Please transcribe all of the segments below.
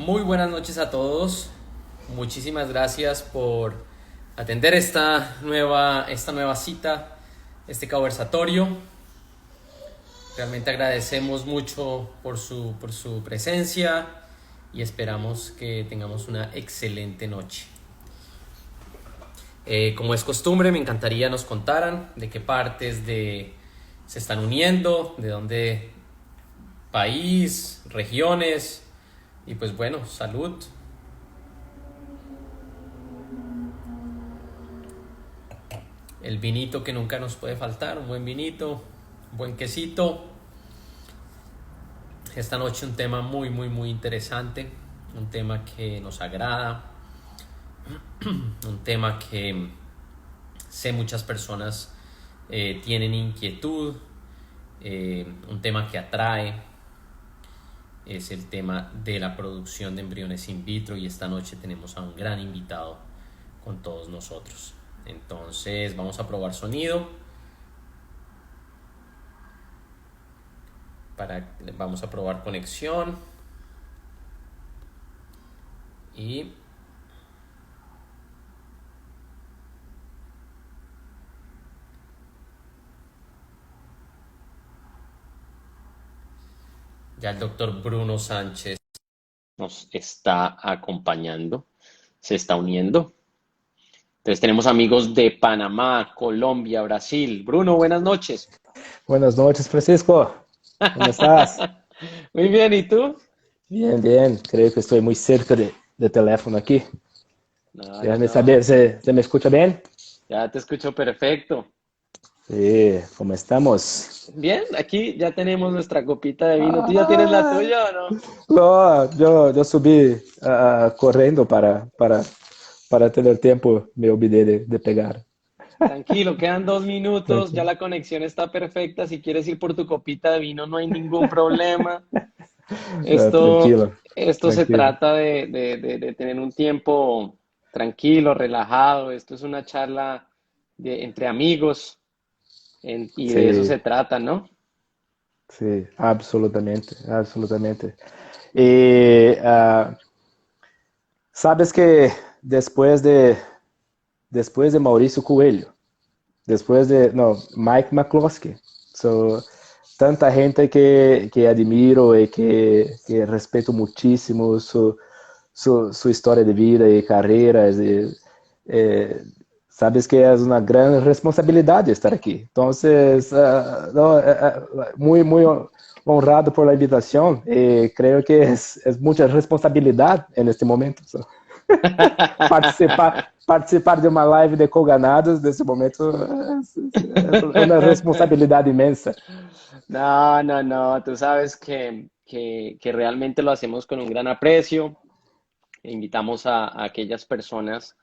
Muy buenas noches a todos. Muchísimas gracias por atender esta nueva cita, este conversatorio. Realmente agradecemos mucho por su presencia y esperamos que tengamos una excelente noche. Como es costumbre, me encantaría nos contaran de qué partes se están uniendo, de dónde país, regiones y pues bueno, salud. El vinito que nunca nos puede faltar, un buen vinito, un buen quesito. Esta noche un tema muy, muy, muy interesante, un tema que nos agrada, un tema que sé muchas personas tienen inquietud, un tema que atrae, es el tema de la producción de embriones in vitro y esta noche tenemos a un gran invitado con todos nosotros. Entonces vamos a probar sonido. Vamos a probar conexión y ya el doctor Bruno Sánchez nos está acompañando, se está uniendo. Entonces tenemos amigos de Panamá, Colombia, Brasil. Bruno, buenas noches. Buenas noches, Francisco. ¿Cómo estás? Muy bien, ¿y tú? Bien, bien. Creo que estoy muy cerca de teléfono aquí. No, no, Déjame no. saber, ¿se me escucha bien? Ya te escucho perfecto. Sí, ¿cómo estamos? Bien, aquí ya tenemos nuestra copita de vino. ¿Tú ya tienes la Ah, tuya o no? no, yo subí corriendo para tener tiempo, me olvidé de pegar. Tranquilo, quedan 2 minutos, ya Tranquilo. la conexión está perfecta. Si quieres ir por tu copita de vino, no hay ningún problema. No, Esto, tranquilo, esto se tranquilo. trata de tener un tiempo tranquilo, relajado. Esto es una charla entre amigos y de eso Sí, se trata, ¿no? sí, absolutamente, absolutamente. Y sabes que después de después de Mauricio Coelho, después de, no, Mike McCloskey. So, tanta gente que admiro y que respeto muchísimo su historia de vida y carreras. Eh, sabes que es una gran responsabilidad estar aquí. Entonces, no, muy, muy honrado por la invitación. Creo que es mucha responsabilidad en este momento. So participar de uma live de Colganados nesse momento é uma responsabilidade imensa. No, no, no, tú sabes que realmente lo hacemos con un gran aprecio. Invitamos a aquellas personas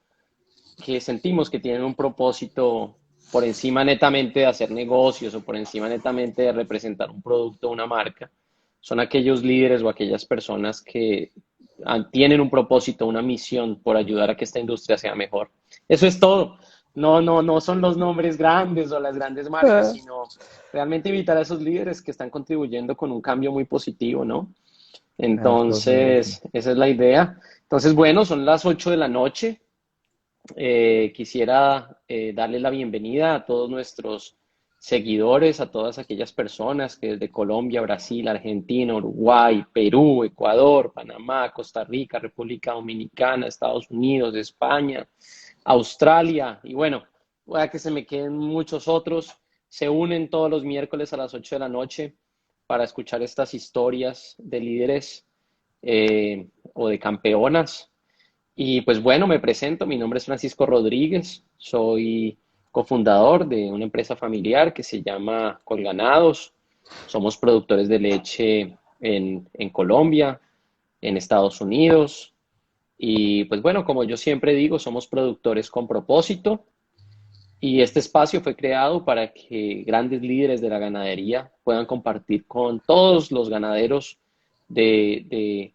que sentimos que tienen un propósito por encima netamente de hacer negocios o por encima netamente de representar un producto o una marca. Son aquellos líderes o aquellas personas que tienen un propósito, una misión por ayudar a que esta industria sea mejor. Eso es todo. No, no, no son los nombres grandes o las grandes marcas, É, sino realmente invitar a esos líderes que están contribuyendo con un cambio muy positivo, ¿no? absolutamente. Entonces, esa es la idea. Entonces, bueno, son las 8 de la noche. Quisiera darle la bienvenida a todos nuestros seguidores, a todas aquellas personas que desde Colombia, Brasil, Argentina, Uruguay, Perú, Ecuador, Panamá, Costa Rica, República Dominicana, Estados Unidos, España, Australia y bueno, voy a que se me queden muchos otros, se unen todos los miércoles a las 8 de la noche para escuchar estas historias de líderes o de campeonas y pues bueno, me presento, mi nombre es Francisco Rodríguez, soy cofundador de una empresa familiar que se llama Colganados. Somos productores de leche en Colombia, en Estados Unidos. Y pues bueno, como yo siempre digo, somos productores con propósito y este espacio fue creado para que grandes líderes de la ganadería puedan compartir con todos los ganaderos que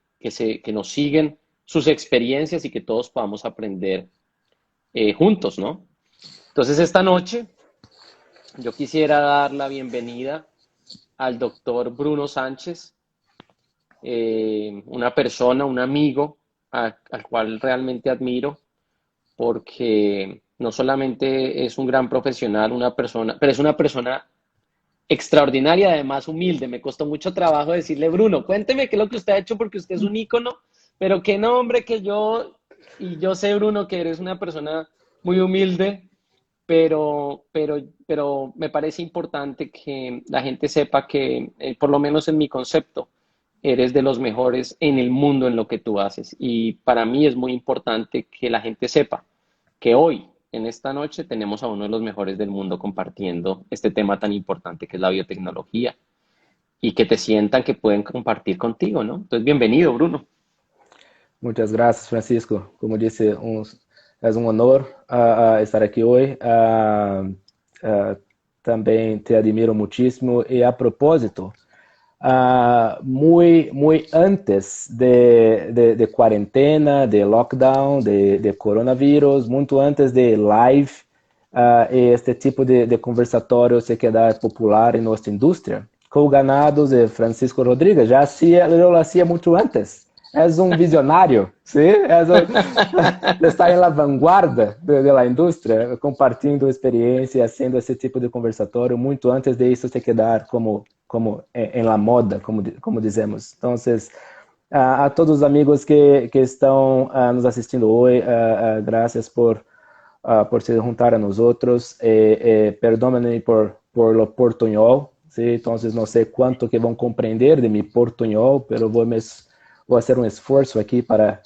nos siguen sus experiencias y que todos podamos aprender juntos, ¿no? Entonces, esta noche yo quisiera dar la bienvenida al doctor Bruno Sánchez. una persona, un amigo al cual realmente admiro, porque no solamente es un gran profesional, una persona, pero es una persona extraordinaria, además humilde. Me costó mucho trabajo decirle, Bruno, cuénteme qué es lo que usted ha hecho porque usted es un ícono, pero qué nombre que yo, y yo sé, Bruno, que eres una persona muy humilde, pero me parece importante que la gente sepa que, por lo menos en mi concepto, eres de los mejores en el mundo en lo que tú haces. Y para mí es muy importante que la gente sepa que hoy, en esta noche, tenemos a uno de los mejores del mundo compartiendo este tema tan importante que es la biotecnología y que te sientan que pueden compartir contigo, ¿no? Entonces, bienvenido, Bruno. Muchas gracias, Francisco. Como disse, é um honor estar aqui hoje. Também te admiro muitíssimo. E a propósito, muy antes de quarentena, de lockdown, de coronavírus, muito antes de live, este tipo de conversatório se quedar popular em nossa indústria, com ganados de Francisco Rodrigues, eu lo hacía muito antes. És um visionário, sim? Está em la vanguarda de la indústria, compartilhando experiência, fazendo esse tipo de conversatório muito antes de isso se quedar como en la moda, como dizemos. Então, a todos os amigos que estão nos assistindo hoje, graças por se juntar a nós outros. Perdónenme por lo portunhol, ¿sí? Então, não sei quanto que vão compreender de mi portunhol, pero vou fazer um esforço aqui para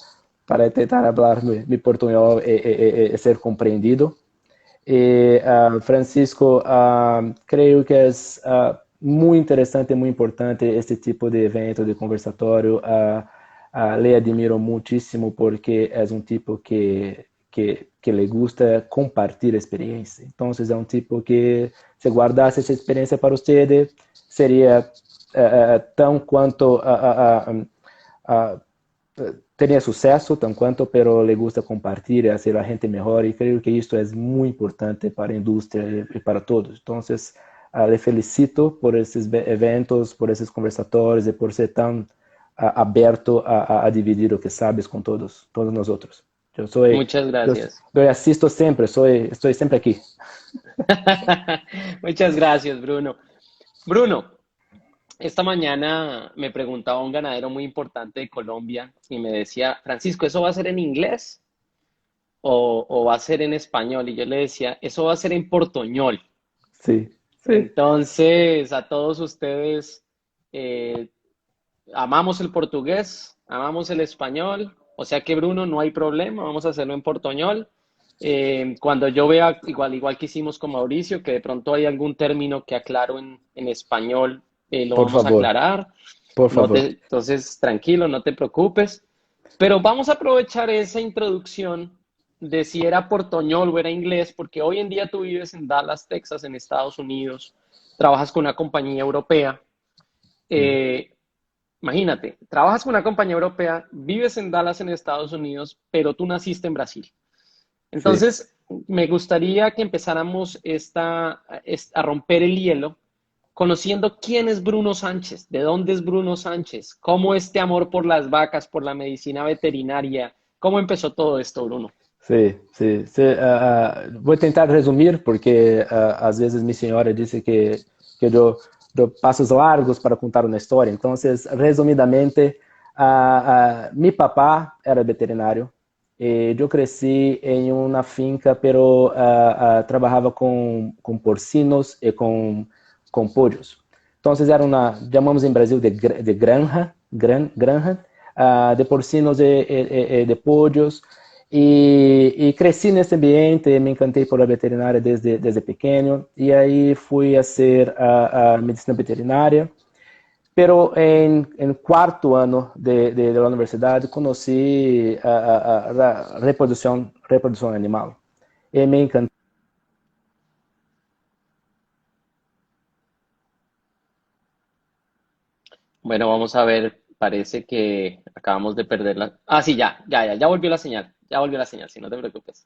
tentar falar mi portunhol e ser compreendido. Francisco, creio que é muito interessante e muito importante este tipo de evento, de conversatório. Le admiro muitíssimo porque é um tipo que le gusta compartilhar experiência. Então, é um tipo que, se guardasse essa experiência para você, seria tão quanto teria sucesso, tão quanto, pero le gusta compartilhar, hacer a gente melhor, e creio que isto é muito importante para a indústria e para todos. Então, le felicito por esses eventos, por esses conversatórios e por ser tão aberto a dividir o que sabes com todos nós outros. Muchas gracias. Eu assisto sempre, estou sempre aqui. Muchas gracias, Bruno. Bruno, esta mañana me preguntaba un ganadero muy importante de Colombia y me decía, Francisco, ¿eso va a ser en inglés o va a ser en español? Y yo le decía, eso va a ser en portoñol. Sí, sí. Entonces, a todos ustedes, eh, amamos el portugués, amamos el español, o sea que Bruno, no hay problema, vamos a hacerlo en portoñol. Cuando yo vea, igual que hicimos con Mauricio, que de pronto hay algún término que aclaro en español, lo Por vamos a favor, aclarar. por favor. Entonces, tranquilo, no te preocupes. Pero vamos a aprovechar esa introducción de si era portoñol o era inglés, porque hoy en día tú vives en Dallas, Texas, en Estados Unidos, trabajas con una compañía europea. Eh, Imagínate, trabajas con una compañía europea, vives en Dallas, en Estados Unidos, pero tú naciste en Brasil. Sí. Entonces, me gustaría que empezáramos a romper el hielo conociendo quién es Bruno Sánchez, de dónde es Bruno Sánchez, cómo este amor por las vacas, por la medicina veterinaria, cómo empezó todo esto, Bruno. Sí, sí, sí. Vou tentar resumir, porque às vezes minha senhora disse que eu passos largos para contar uma história. Então, resumidamente, mi papá era veterinário. E eu cresci em uma finca, pero trabalhava com porcinos e com pollos. Então, era chamamos em Brasil de granja, de porcinos e de pollos. E cresci nesse ambiente, me encantei por a veterinária desde pequeno, e aí fui a ser a medicina veterinária. Pero em quarto ano de la universidade, conheci a reprodução animal. E me encantou. Bueno, vamos a ver, parece que acabamos de perderla. Ah, sí, ya volvió la señal. Ya volvió la señal, sí, no te preocupes.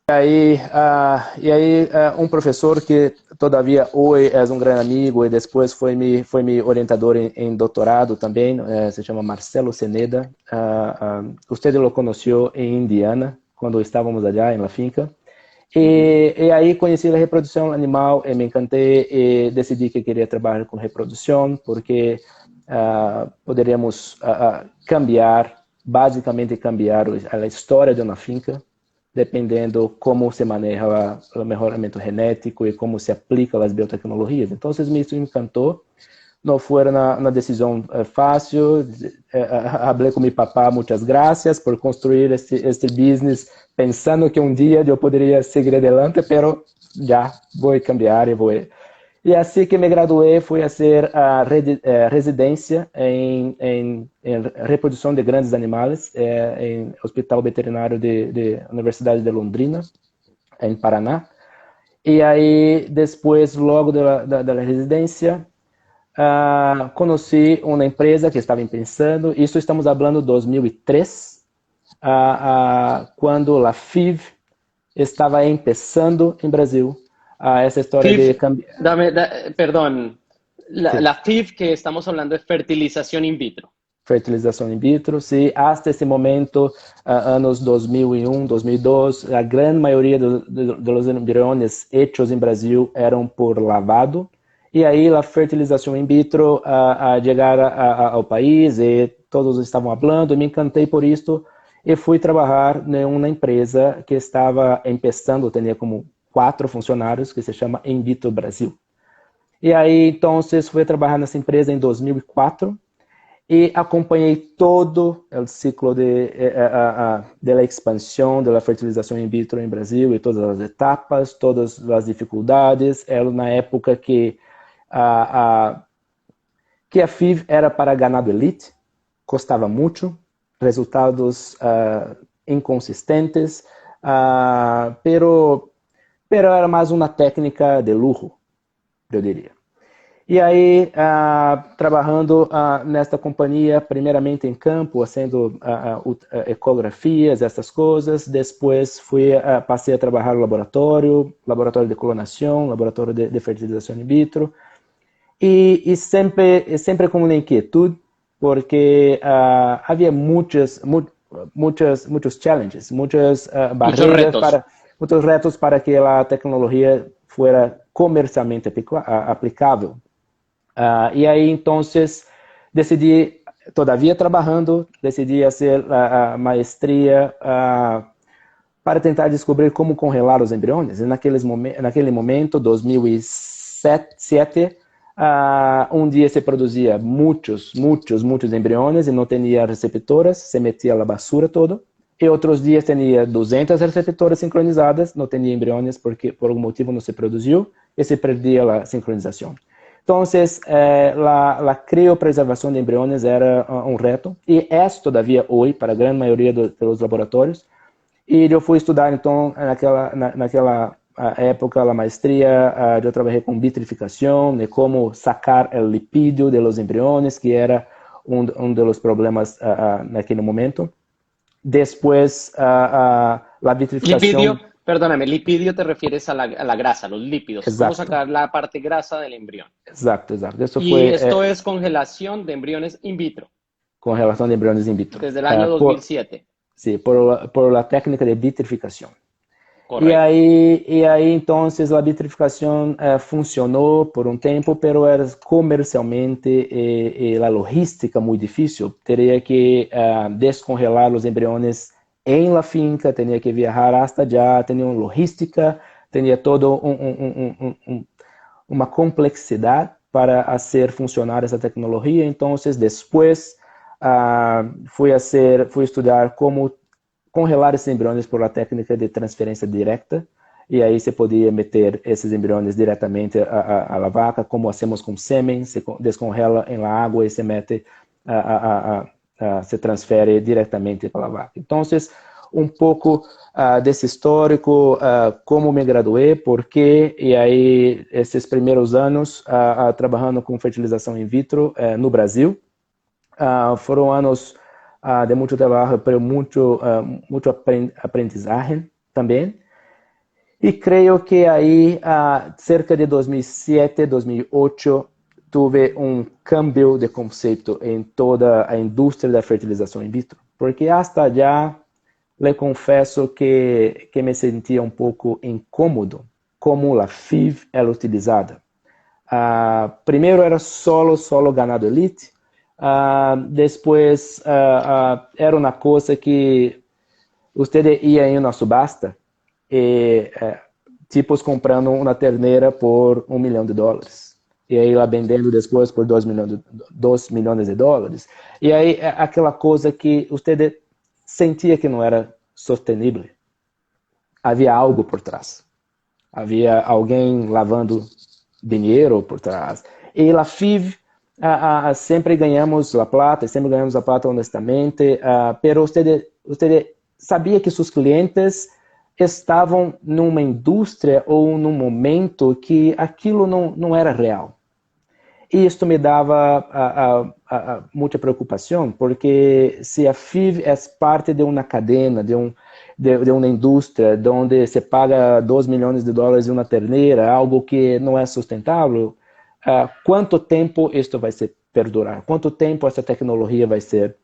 Um professor que todavia hoje é um grande amigo e depois foi meu orientador em doutorado também, se chama Marcelo Seneda. Usted lo conheceu em Indiana, quando estávamos allá em La Finca. Ujú. E aí conheci a reprodução animal e me encantei e decidi que queria trabalhar com reprodução porque poderíamos cambiar, basicamente cambiar a história de uma finca, dependendo como se maneja o melhoramento genético e como se aplica as biotecnologias. Então, isso me encantou. Não foi uma decisão fácil. Falei com meu papá, muitas graças por construir este business, pensando que um dia eu poderia seguir adelante, pero já vou cambiar e vou. E assim que me graduei, fui a ser a residência em reprodução de grandes animais em Hospital Veterinário de Universidade de Londrina, em Paraná. E aí, depois, logo da residência, conheci uma empresa que estava pensando, isso estamos falando de 2003, quando a FIV estava começando em Brasil. Essa história FIF, de cambiar. perdón, Sí. la FIF que estamos hablando es fertilización in vitro. Fertilização in vitro, sim. Até esse momento, anos 2001, 2002, a grande maioria dos embriões hechos em Brasil eram por lavado. E aí a fertilização in vitro a chegar ao país e todos estavam falando, me encantei por isso e fui trabalhar em uma empresa que estava começando, tinha como 4 funcionários, que se chama In Vitro Brasil. E aí, então, fui trabalhar nessa empresa em 2004 e acompanhei todo o ciclo da expansão da fertilização in vitro em Brasil e todas as etapas, todas as dificuldades. Era na época que a FIV era para ganado elite, custava muito, resultados inconsistentes, pero era mais uma técnica de luxo, eu diria. E aí, trabalhando nesta companhia, primeiramente em campo, fazendo ecografias, essas coisas. Depois passei a trabalhar no laboratório de clonação, laboratório de fertilização in vitro. E sempre com uma inquietude, porque havia muitos challenges, muitas barreiras, muitos retos para que a tecnologia fosse comercialmente aplicável. E aí, então, decidi, todavia trabalhando, decidi fazer a maestria para tentar descobrir como congelar os embriões. E naquele momento, 2007, um dia se produzia muitos embriões e não tinha receptoras, se metia a basura todo. E outros dias tinha 200 receptoras sincronizadas, não tinha embriões porque por algum motivo não se produziu e se perdia a sincronização. Então, a criopreservação de embriões era um reto, e é todavia hoje, para a grande maioria dos laboratórios. E eu fui estudar, então, naquela época, a maestria, eu trabalhei com vitrificação, de como sacar o lipídio dos embriões, que era um dos problemas naquele momento. Depois, a vitrificação... Perdóname, lipidio te refieres a la grasa, los lípidos. Es como sacar la parte grasa del embrión. Exacto. Esto es congelación de embriones in vitro. Congelação de embriones in vitro. Desde el año 2007. Sí, por la técnica de vitrificación. Correcto. E aí, então, a vitrificação funcionou por um tempo, pero era comercialmente a logística muito difícil. Teria que descongelar os embriões em la finca, tinha que viajar hasta allá, tinha uma logística, tinha todo uma complexidade para fazer funcionar essa tecnologia. Então, depois fui estudar como congelar esses embriões por a técnica de transferência direta, e aí se podia meter esses embriões diretamente à vaca, como hacemos com sêmen, se descongela em la água e se mete se transfere diretamente para a vaca. Então, um pouco desse histórico, como me graduei, por quê, e aí esses primeiros anos trabalhando com fertilização in vitro no Brasil. Foram anos de muito trabalho, mas muito aprendizagem também. E creio que aí, cerca de 2007, 2008, tuve um cambio de conceito em toda a indústria da fertilização in vitro. Porque hasta já, le confesso que me sentia um pouco incômodo como a FIV era utilizada. Primeiro era solo ganado elite, depois era uma coisa que você ia em uma subasta e tipos comprando uma terneira por $1 milhão. E aí lá vendendo depois por $2 milhões. E aí aquela coisa que você sentia que não era sustentável. Havia algo por trás. Havia alguém lavando dinheiro por trás. E a FIV sempre ganhamos a plata honestamente, pero você sabia que seus clientes estavam numa indústria ou num momento que aquilo não era real. E isso me dava muita preocupação, porque se a FIV é parte de uma cadena, de uma indústria, onde se paga $2 milhões em uma terneira, algo que não é sustentável, quanto tempo isto vai se perdurar? Quanto tempo essa tecnologia vai ser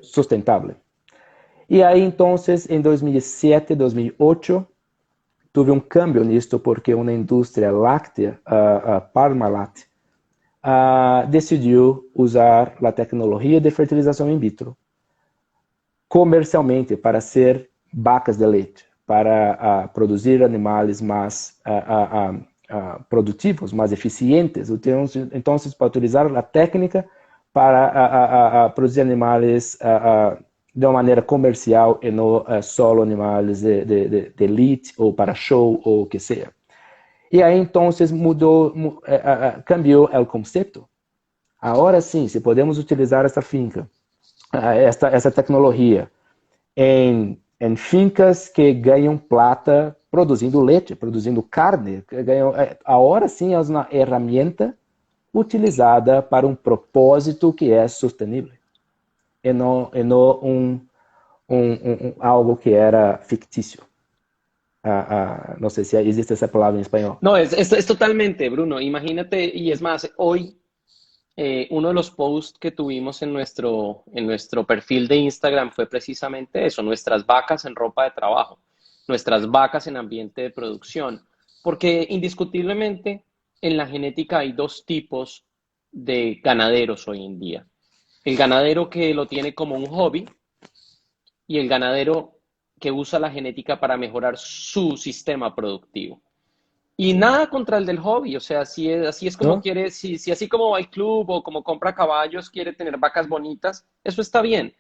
sustentável? E aí, então, em 2007, 2008, tuve um cambio nisto porque uma indústria láctea, Parmalat, decidiu usar a tecnologia de fertilização in vitro comercialmente para ser vacas de leite, para produzir animais mais produtivos, mais eficientes. Então, para utilizar a técnica para produzir animais de uma maneira comercial e não solo animais de elite ou para show ou o que seja. E aí, então, cambiou o conceito. Agora sim, se podemos utilizar essa finca, essa tecnologia em fincas que ganham plata produzindo leite, produzindo carne, agora sim é uma ferramenta utilizada para um propósito que é sustentável. E não algo que era fictício. No sé si existe esa palabra en español. No, es totalmente, Bruno. Imagínate, y es más, hoy uno de los posts que tuvimos en nuestro perfil de Instagram fue precisamente eso, nuestras vacas en ropa de trabajo, nuestras vacas en ambiente de producción, porque indiscutiblemente en la genética hay dos tipos de ganaderos hoy en día. El ganadero que lo tiene como un hobby y el ganadero que usa la genética para mejorar su sistema productivo. Y nada contra el del hobby, o sea, si así es como ¿No? quiere, si así como va al club o como compra caballos, quiere tener vacas bonitas, eso está bien,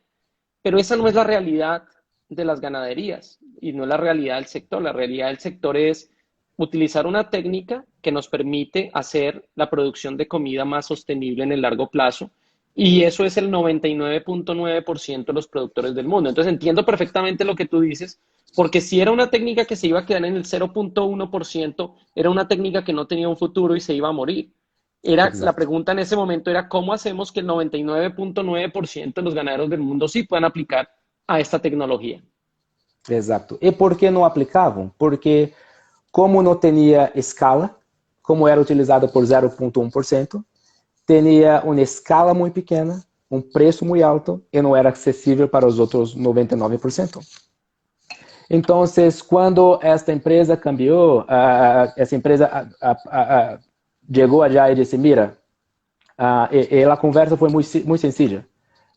pero esa no es la realidad de las ganaderías y no es la realidad del sector. La realidad del sector es utilizar una técnica que nos permite hacer la producción de comida más sostenible en el largo plazo y eso es el 99.9% de los productores del mundo. Entonces entiendo perfectamente lo que tú dices, porque si era una técnica que se iba a quedar en el 0.1%, era una técnica que no tenía un futuro y se iba a morir. La Exacto. pregunta en ese momento era cómo hacemos que el 99.9% de los ganaderos del mundo sí puedan aplicar a esta tecnología. Exato. E por que não aplicavam? Porque, como não tinha escala, como era utilizado por 0,1%, tinha uma escala muito pequena, um preço muito alto e não era acessível para os outros 99%. Então, quando esta empresa cambiou, essa empresa chegou allá e disse, mira, e a conversa foi muito sencilla.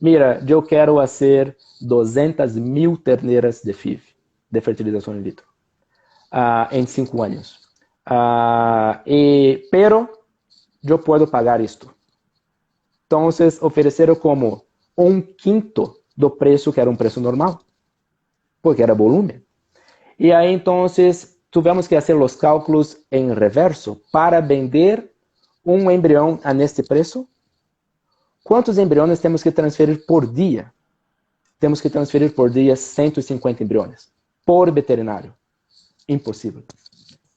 Mira, eu quero fazer 200.000 terneiras de FIV, de fertilização in vitro, em 5 anos. Pero eu posso pagar isto. Então, ofereceram como 1/5 do preço que era um preço normal, porque era volume. E aí, então, tivemos que fazer os cálculos em reverso para vender um embrião a neste preço. Quantos embriões temos que transferir por dia? Temos que transferir por dia 150 embriões por veterinário. Impossível.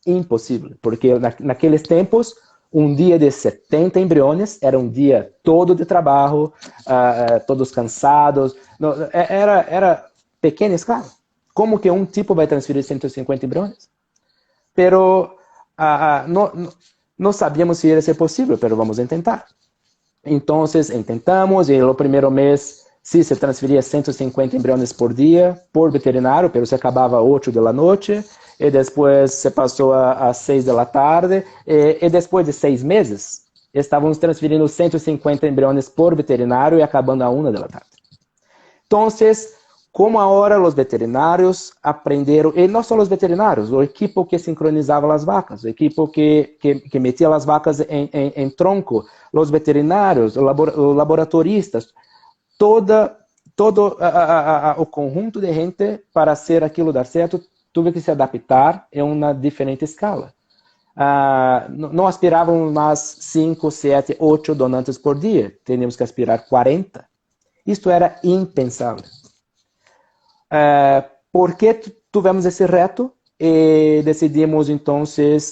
Impossível, porque naqueles tempos Um dia de 70 embriões, era um dia todo de trabalho, todos cansados. Era pequena escala. Como que um tipo vai transferir 150 embriões? Pero não sabíamos se ia ser possível, pero vamos tentar. Então, intentamos, e no primeiro mês, sim, se transferia 150 embriões por dia, por veterinário, pero se acabava 8 da noite, e depois se passou a 6 da tarde, e depois de 6 meses, estávamos transferindo 150 embriões por veterinário e acabando a 1 da tarde. Então, como agora os veterinários aprenderam, e não só os veterinários, o equipo que sincronizava as vacas, o equipo que metia as vacas em tronco, os veterinários, os laboratoristas, todo o conjunto de gente para ser aquilo dar certo, teve que se adaptar em uma diferente escala. Não aspiravam mais 5, 7, 8 donantes por dia, teníamos que aspirar 40. Isto era impensável. Por que tivemos esse reto e decidimos então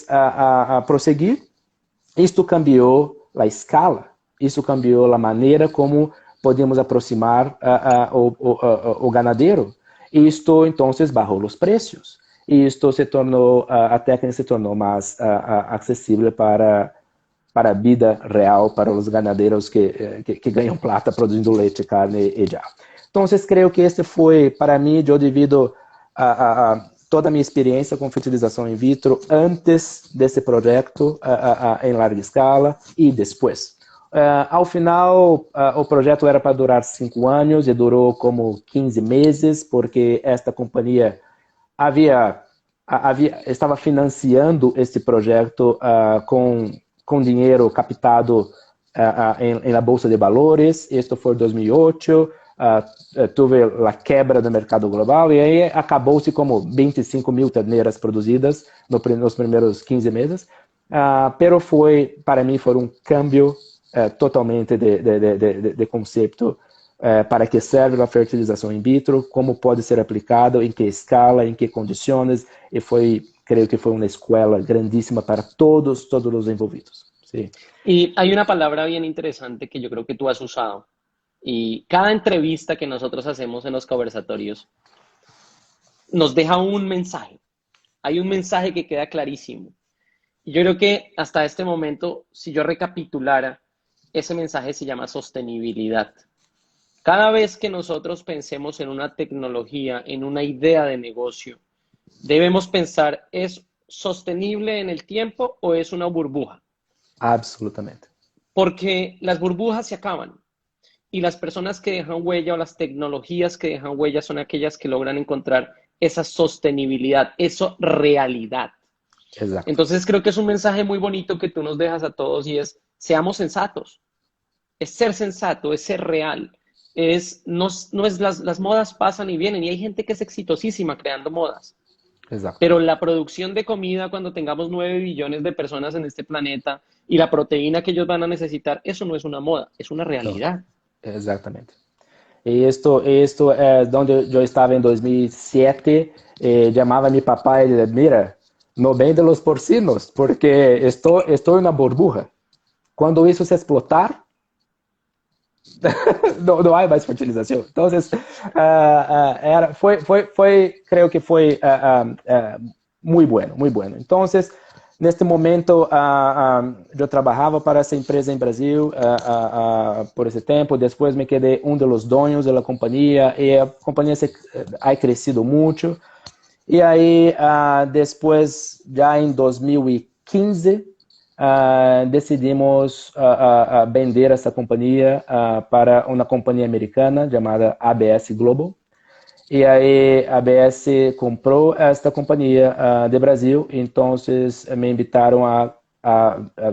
a prosseguir? Isto cambiou a escala, isso cambiou a maneira como podíamos aproximar o ganadeiro. E isto então barrou os preços. E isto a técnica se tornou mais acessível para a vida real, para os ganadeiros que ganham plata produzindo leite, carne e já. Então, creio que este foi, para mim, eu divido toda a minha experiência com fertilização in vitro antes desse projeto em larga escala e depois. Ao final, o projeto era para durar 5 anos e durou como 15 meses, porque esta companhia estava financiando este projeto com dinheiro captado na Bolsa de Valores. Isto foi em 2008. Teve a quebra do mercado global e aí acabou-se como 25 mil terneiras produzidas nos primeiros 15 meses. Pero para mim, foi um câmbio totalmente de conceito para que serve a fertilização in vitro, como pode ser aplicado, em que escala, em que condições, e creio que foi uma escola grandíssima para todos os envolvidos. Sí. Y hay una palabra bien interesante que yo creo que tú has usado. Y cada entrevista que nosotros hacemos en los conversatorios nos deja un mensaje. Hay un mensaje que queda clarísimo. Y yo creo que hasta este momento, si yo recapitulara, ese mensaje se llama sostenibilidad. Cada vez que nosotros pensemos en una tecnología, en una idea de negocio, debemos pensar, ¿es sostenible en el tiempo o es una burbuja? Absolutamente. Porque las burbujas se acaban. Y las personas que dejan huella o las tecnologías que dejan huella son aquellas que logran encontrar esa sostenibilidad, esa realidad. Exacto. Entonces creo que es un mensaje muy bonito que tú nos dejas a todos y es, seamos sensatos. Es ser sensato, es ser real. No es las modas pasan y vienen y hay gente que es exitosísima creando modas. Exacto. Pero la producción de comida cuando tengamos 9 billones de personas en este planeta y la proteína que ellos van a necesitar, eso no es una moda, es una realidad. No. Exatamente. E isto é onde eu estava em 2007, chamava meu papai e dizia, mira, não vende los porcinos, porque estou na burbuja. Quando isso se explotar, não há mais fertilização. Então, creio que foi muito bueno. Então, neste momento, eu trabalhava para essa empresa em Brasil por esse tempo. Depois me quedei um dos donos da companhia e a companhia ha crescido muito. E aí, depois, já em 2015, decidimos vender essa companhia para uma companhia americana chamada ABS Global. E aí a ABS comprou esta companhia de Brasil, então me invitaram a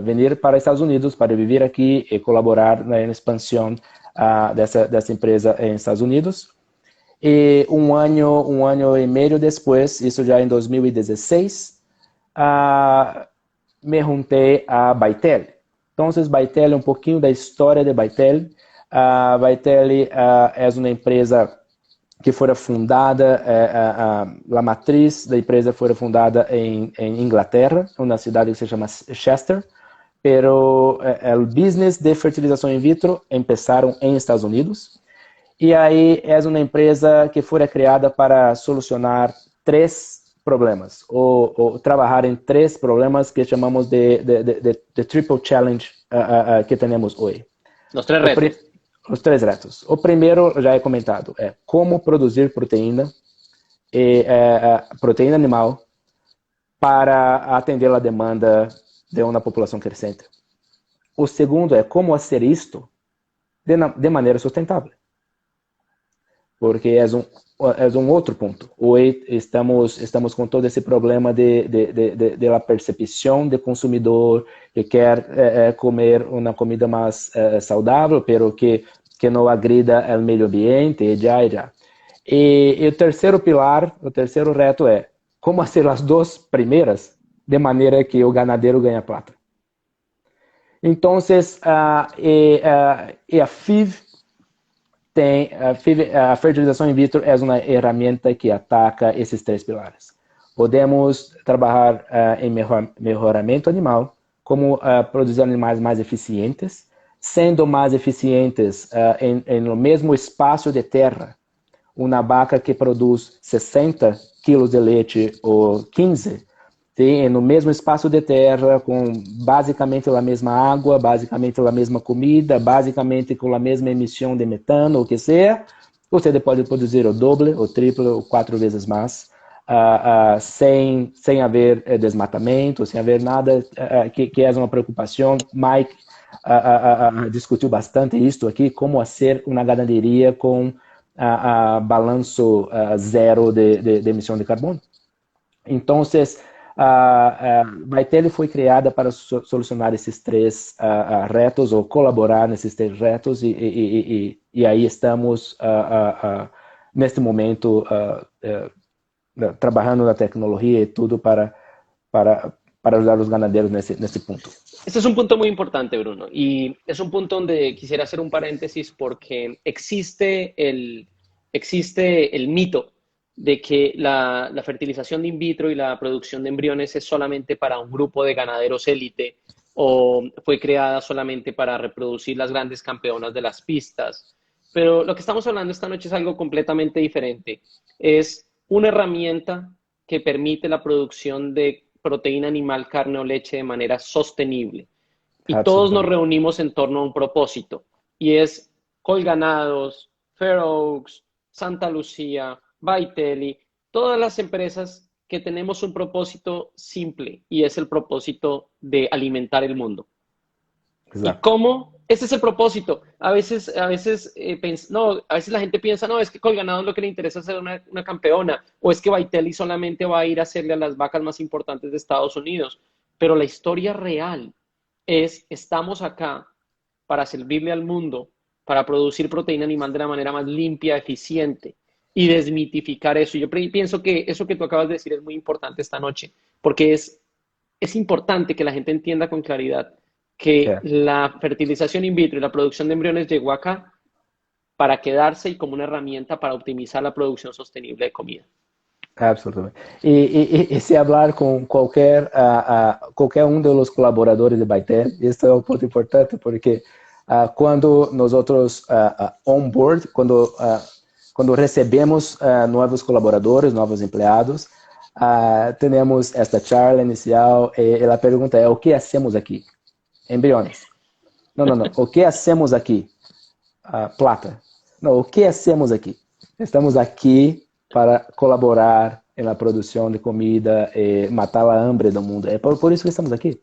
vir para os Estados Unidos para viver aqui e colaborar na expansão dessa empresa em Estados Unidos. E um ano e meio depois, isso já em 2016, me juntei a Baitel. Então, Baitel, um pouquinho da história de Baitel. Baitel é uma empresa que foi fundada, a matriz da empresa foi fundada em Inglaterra, uma cidade que se chama Chester, pero el business de fertilização in vitro empezaram em Estados Unidos. E aí é uma empresa que foi criada para solucionar três problemas, ou trabalhar em três problemas que chamamos de triple challenge que temos hoje. Os três retos. Os três retos. O primeiro, já é comentado, é como produzir proteína, proteína animal, para atender a demanda de uma população crescente. O segundo é como fazer isto de maneira sustentável. Porque é um outro ponto. Hoje estamos com todo esse problema de la percepção do consumidor que quer comer uma comida mais saudável, pero que não agrida o meio ambiente, e já. E o terceiro pilar, o terceiro reto é como fazer as duas primeiras de maneira que o ganadeiro ganhe plata. Então, a FIV a fertilização in vitro é uma ferramenta que ataca esses três pilares. Podemos trabalhar em melhoramento animal, como produzir animais mais eficientes, sendo mais eficientes no mesmo espaço de terra. Uma vaca que produz 60 quilos de leite ou 15, no mesmo espaço de terra, com basicamente a mesma água, basicamente a mesma comida, basicamente com a mesma emissão de metano, o que seja, você pode produzir o doble, o triplo, ou 4 vezes mais, sem haver desmatamento, sem haver nada que é uma preocupação. Mike discutiu bastante isso aqui, como fazer uma ganaderia com balanço zero de emissão de carbono. Então, Vitelli foi criada para solucionar esses três retos, ou colaborar nesses três retos, e aí estamos, neste momento, trabalhando na tecnologia e tudo para ajudar os ganadeiros nesse ponto. Este es un punto muy importante, Bruno, y es un punto donde quisiera hacer un paréntesis porque existe el mito de que la fertilización in vitro y la producción de embriones es solamente para un grupo de ganaderos élite o fue creada solamente para reproducir las grandes campeonas de las pistas. Pero lo que estamos hablando esta noche es algo completamente diferente. Es una herramienta que permite la producción de proteína animal, carne o leche de manera sostenible. Y todos nos reunimos en torno a un propósito, y es Colganados, Fair Oaks, Santa Lucía, Vitelli, todas las empresas que tenemos un propósito simple, y es el propósito de alimentar el mundo. Exacto. ¿Y cómo? Ese es el propósito. A veces la gente piensa, no, es que Colganados lo que le interesa es ser una campeona, o es que Vitelli solamente va a ir a hacerle a las vacas más importantes de Estados Unidos. Pero la historia real es, estamos acá para servirle al mundo, para producir proteína animal de la manera más limpia, eficiente, y desmitificar eso. Yo pienso que eso que tú acabas de decir es muy importante esta noche, porque es importante que la gente entienda con claridad que la fertilización in vitro y la producción de embriones llegó acá para quedarse y como una herramienta para optimizar la producción sostenible de comida. Absolutamente. E se hablar com qualquer um dos colaboradores de Vitelli, isso é um ponto importante, porque quando nós onboard, quando recebemos novos colaboradores, novos empregados, temos esta charla inicial e a pergunta é: o que hacemos aqui? Embriones. Não. O que hacemos aqui? Plata. Não, o que hacemos aqui? Estamos aqui para colaborar na produção de comida e matar a hambre do mundo. É por isso que estamos aqui.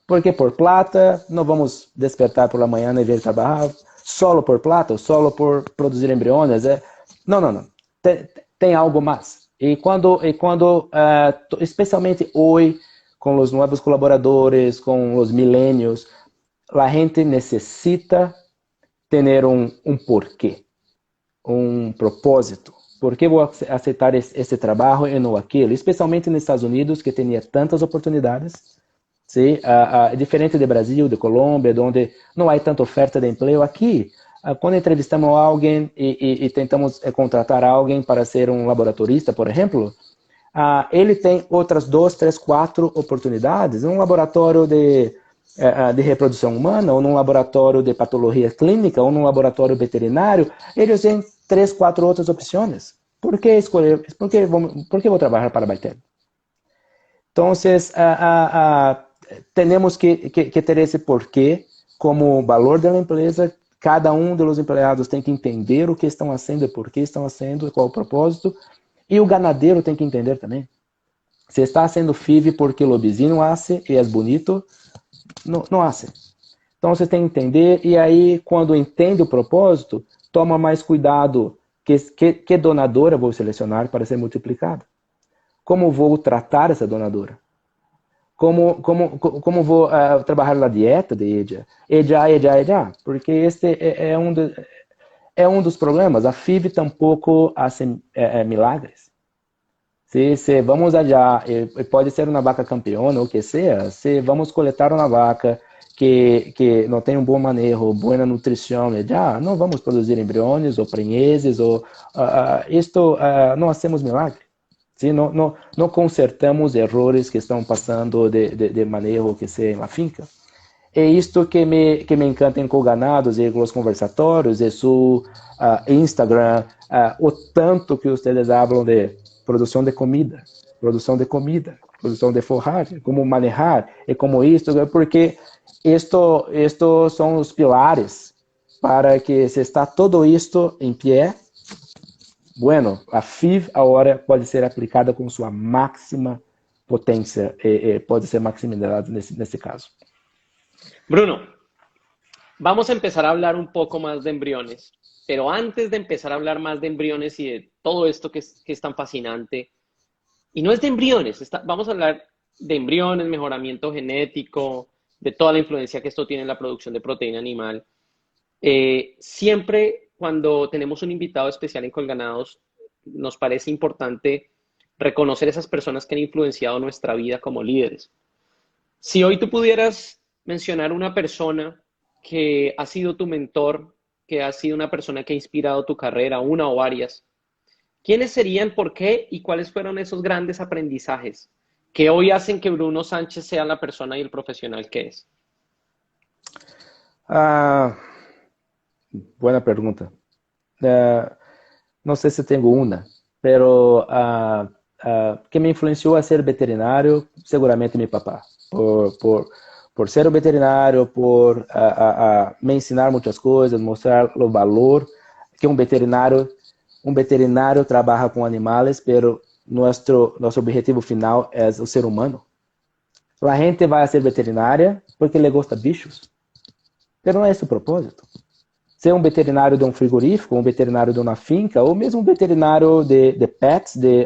Porque por plata, não vamos despertar por la manhã e vir trabalhar solo por plata, ou solo por produzir embriones. Não. Tem algo mais. E quando especialmente hoje, com os novos colaboradores, com os milênios, a gente necessita ter um porquê, um propósito. Por que vou aceitar esse trabalho e não aquele? Especialmente nos Estados Unidos, que tinha tantas oportunidades. Sim? Diferente do Brasil, de Colômbia, onde não há tanta oferta de emprego. Aqui, quando entrevistamos alguém e tentamos contratar alguém para ser um laboratorista, por exemplo, ele tem outras 2, 3, 4 oportunidades. Um laboratório de de reprodução humana, ou num laboratório de patologia clínica, ou num laboratório veterinário, eles têm 3, 4 outras opções. Por que escolher? Por que vou trabalhar para a bactéria? Então, temos que ter esse porquê como valor da empresa. Cada um dos empregados tem que entender o que estão fazendo, por que estão fazendo, qual é o propósito. E o ganadeiro tem que entender também. Se está sendo FIV porque o vizinho hace e é bonito, não hace. Então você tem que entender, e aí quando entende o propósito, toma mais cuidado que donadora vou selecionar para ser multiplicada. Como vou tratar essa donadora? Como vou trabalhar na dieta de ella? Porque este é um dos problemas. A FIV tampouco faz milagres. Se vamos allá, pode ser uma vaca campeona ou o que seja, se vamos coletar uma vaca que não tem um bom manejo, boa nutrição, já não vamos produzir embriões ou prenheses, isto não hacemos milagre. Sim, não consertamos erros que estão passando de manejo que seja na finca. É isto que me encanta em Coganados e os conversatórios, e seu Instagram, o tanto que vocês falam de produção de comida, produção de forragem, como manejar, e como isto, porque isto são os pilares para que se está todo isto em pé. Bueno, a FIV agora pode ser aplicada com sua máxima potência, pode ser maximizada nesse caso. Bruno, vamos a empezar a hablar un poco más de embriones, pero antes de empezar a hablar más de embriones y de todo esto que es tan fascinante, y no es de embriones, vamos a hablar de embriones, mejoramiento genético, de toda la influencia que esto tiene en la producción de proteína animal. Siempre cuando tenemos un invitado especial en Colganados, nos parece importante reconocer esas personas que han influenciado nuestra vida como líderes. Si hoy tú pudieras mencionar una persona que ha sido tu mentor, que ha sido una persona que ha inspirado tu carrera, una o varias, ¿quiénes serían, por qué y cuáles fueron esos grandes aprendizajes que hoy hacen que Bruno Sánchez sea la persona y el profesional que es? Buena pregunta. No sé si tengo una, pero que me influenció a ser veterinario, seguramente mi papá. Por ser un veterinario, por me ensinar muchas cosas, mostrar o valor que um veterinário trabalha com animais, pero nosso objetivo final é o ser humano. A gente vai ser veterinária porque le gosta bichos, pero não é esse o propósito. Ser um veterinário de um frigorífico, um veterinário de uma finca, ou mesmo um veterinário de pets, de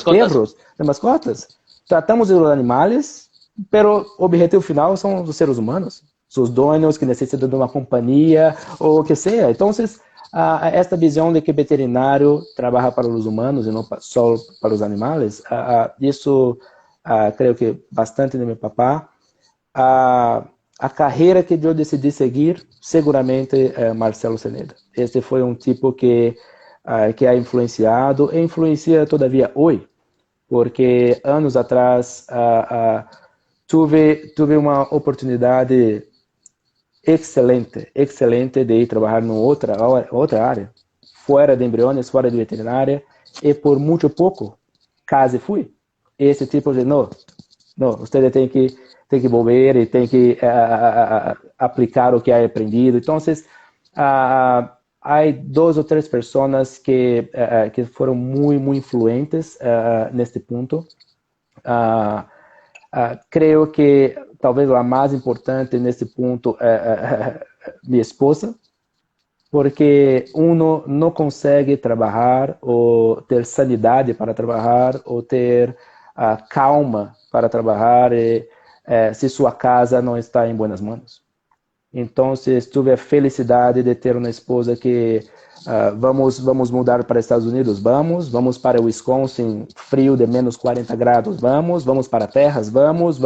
perros, de mascotas. Tratamos os animais, pero o objetivo final são os seres humanos, seus donos que necessitam de uma companhia, ou o que seja. Então, esta visão de que veterinário trabalha para os humanos e não só para os animais, isso creio que bastante de meu papá. A carreira que eu decidi seguir, seguramente, é Marcelo Ceneda. Este foi um tipo que ha influenciado, e influencia todavia hoje, porque anos atrás tive uma oportunidade excelente de ir trabalhar em outra área, fora de embriões, fora de veterinária, e por muito pouco, quase fui. Esse tipo de, não, você tem que volver e tem que aplicar o que ha aprendido. Então, há 2 ou 3 pessoas que foram muito influentes neste ponto. Creio que talvez a mais importante nesse ponto é minha esposa, porque não consegue trabalhar ou ter sanidade para trabalhar ou ter calma para trabalhar se sua casa não está em boas mãos. Então, tive a felicidade de ter uma esposa que vamos mudar para Estados Unidos, vamos para Wisconsin, frio de menos 40 graus, vamos para Terras, vamos,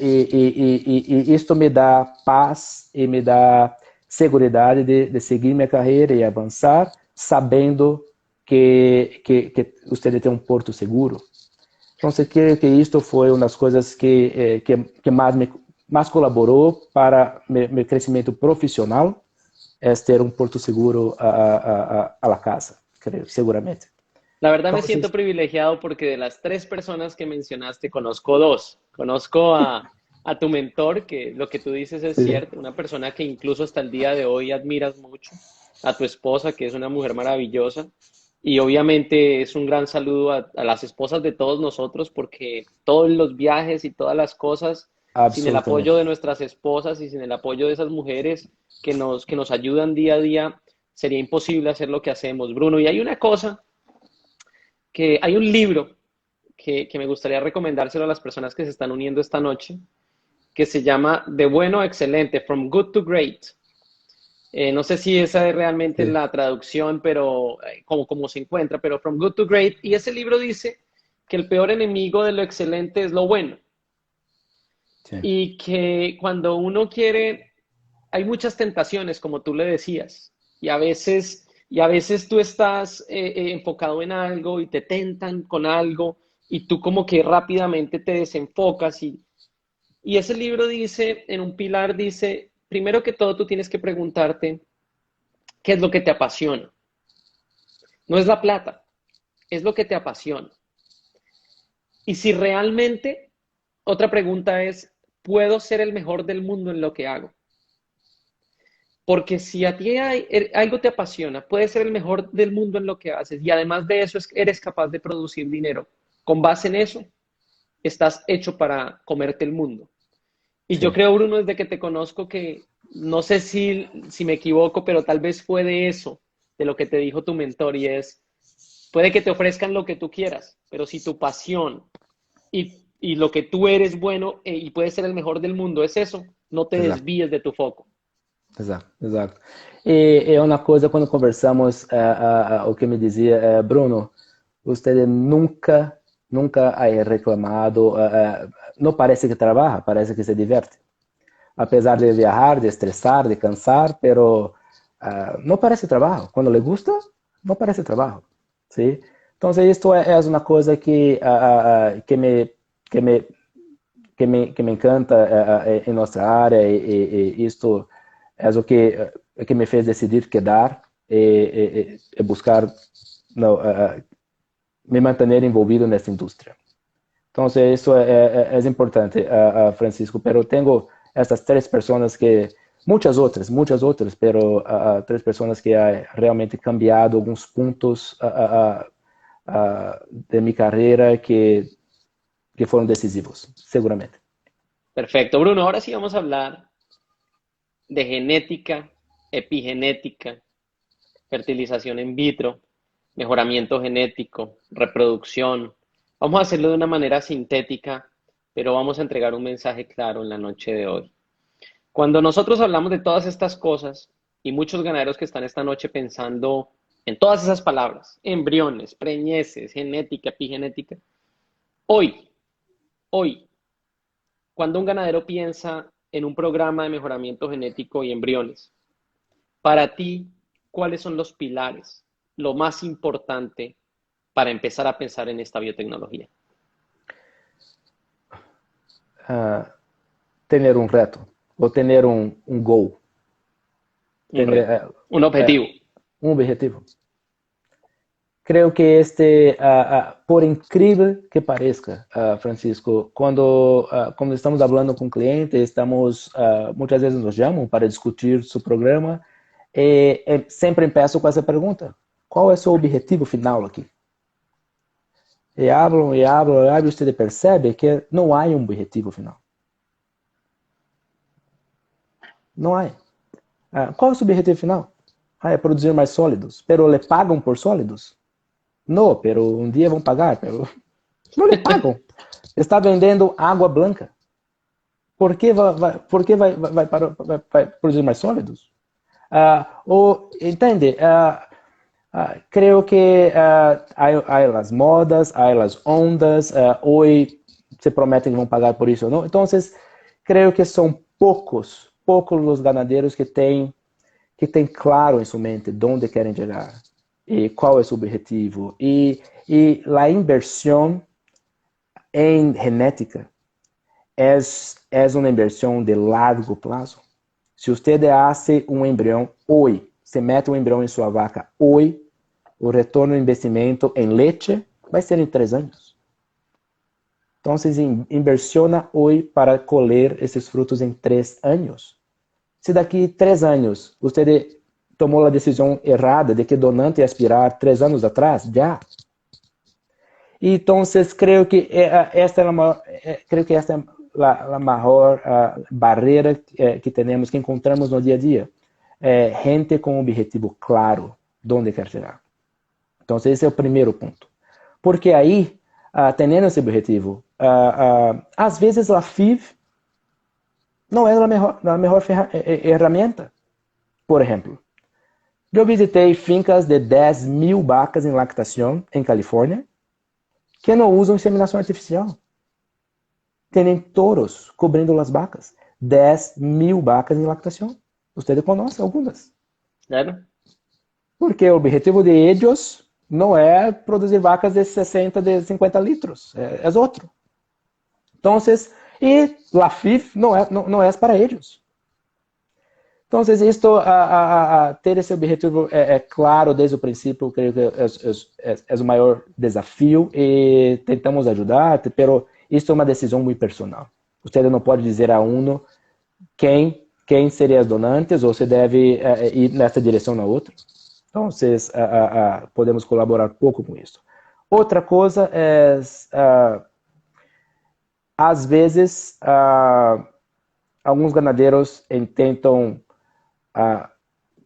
e isto me dá paz e me dá segurança de seguir minha carreira e avançar, sabendo que você tem um porto seguro. Então, creio que isto foi uma das coisas que mais mais colaborou para meu crescimento profissional é ter um porto seguro a la casa, creio, seguramente. La verdad me Então, siento privilegiado porque de las tres personas que mencionaste, conozco dos. Conozco a tu mentor, que lo que tú dices es sim, cierto, una persona que incluso hasta el día de hoy admiras mucho, a tu esposa, que es una mujer maravillosa, y obviamente es un gran saludo a las esposas de todos nosotros, porque todos los viajes y todas las cosas, sin el apoyo absolutamente. de nuestras esposas y sin el apoyo de esas mujeres que nos ayudan día a día, sería imposible hacer lo que hacemos, Bruno. Y hay una cosa que hay un libro que me gustaría recomendárselo a las personas que se están uniendo esta noche, que se llama De bueno a excelente, From Good to Great. No sé si esa es realmente Sim, la traducción, pero como se encuentra, pero From Good to Great. Y ese libro dice que el peor enemigo de lo excelente es lo bueno. sim, Y que cuando uno quiere, hay muchas tentaciones, como tú le decías, y a veces tú estás enfocado en algo y te tentan con algo y tú como que rápidamente te desenfocas y ese libro dice, en un pilar dice, primero que todo tú tienes que preguntarte qué es lo que te apasiona. No es la plata, es lo que te apasiona. Y si realmente, otra pregunta es, ¿puedo ser el mejor del mundo en lo que hago? Porque si a ti algo te apasiona, puedes ser el mejor del mundo en lo que haces y además de eso eres capaz de producir dinero. Con base en eso, estás hecho para comerte el mundo. Y yo sim. creo, Bruno, desde que te conozco que no sé si me equivoco, pero tal vez fue de eso, de lo que te dijo tu mentor y es, puede que te ofrezcan lo que tú quieras, pero si tu pasión y lo que tú eres bueno y puedes ser el mejor del mundo es eso, no te Exato. desvíes de tu foco. Exato, exato. E é uma coisa, quando conversamos, o que me dizia, Bruno, você nunca ha reclamado, não parece que trabalha, parece que se diverte. Apesar de viajar, de estressar, de cansar, pero não parece trabalho. Quando le gusta, não parece trabalho. ¿Sí? Então, isto é uma coisa que me, que me encanta em nossa área e isto é o que me fez decidir quedar e buscar não, me manter envolvido nessa indústria. Então, isso é importante, Francisco, pero tenho essas três pessoas que, muitas outras, pero três pessoas que ha realmente cambiado alguns pontos de minha carreira que foram decisivos, seguramente. Perfecto, Bruno. Ahora sí vamos a hablar de genética, epigenética, fertilización in vitro, mejoramiento genético, reproducción. Vamos a hacerlo de una manera sintética, pero vamos a entregar un mensaje claro en la noche de hoy. Cuando nosotros hablamos de todas estas cosas, y muchos ganaderos que están esta noche pensando en todas esas palabras, embriones, preñeces, genética, epigenética, hoy, hoy, cuando un ganadero piensa en un programa de mejoramiento genético y embriones, para ti, ¿cuáles son los pilares, lo más importante para empezar a pensar en esta biotecnología? Ter um reto, ou ter um goal, Un ter reto, un objetivo. um objetivo. Creio que por incrível que pareça, Francisco, quando estamos falando com clientes, muitas vezes nos chamam para discutir seu programa, sempre empeço com essa pergunta: qual é o seu objetivo final aqui? E hablam, e você percebe que não há um objetivo final. Não há. Qual é o seu objetivo final? É produzir mais sólidos. Pero le pagam por sólidos? Não, pero um dia vão pagar. Pero não le pagam. Está vendendo água branca. Por que vai produzir mais sólidos? Entende? Creo que há as modas, há as ondas. Hoje se prometem que vão pagar por isso ou não. Então, creio que são poucos os ganadeiros que têm claro em sua mente onde querem chegar e qual é seu objetivo. E a inversão em genética es una inversión de largo plazo. Si usted hace un embrión hoy, se mete un embrión en su vaca hoy, o retorno de investimento em leite vai ser em 3 anos. Então, inversiona hoje para colher esses frutos em 3 anos. Se daqui 3 anos você tomou a decisão errada de que donante aspirar 3 anos atrás, já. Então, creio que esta é a maior barreira que temos, que encontramos no dia a dia. Gente com um objetivo claro, onde quer chegar. Então, esse é o primeiro ponto. Porque aí, tendo esse objetivo, às vezes a FIV não é a melhor ferramenta. Por exemplo, eu visitei fincas de 10.000 vacas em lactação em Califórnia que não usam inseminação artificial. Tem touros cobrindo as vacas. 10.000 vacas em lactação. Você conhece algumas? Claro. Porque o objetivo de eles não é produzir vacas de 60, de 50 litros. É outro. Então, e a FIV não é para eles. Então, ter esse objetivo claro desde o princípio, creio que é o maior desafio e tentamos ajudar, mas isso é uma decisão muito personal. Você não pode dizer a quem seria as donantes ou se deve ir nessa direção ou na outra. Então, podemos colaborar pouco com isso. Outra coisa é, às vezes, alguns ganadeiros tentam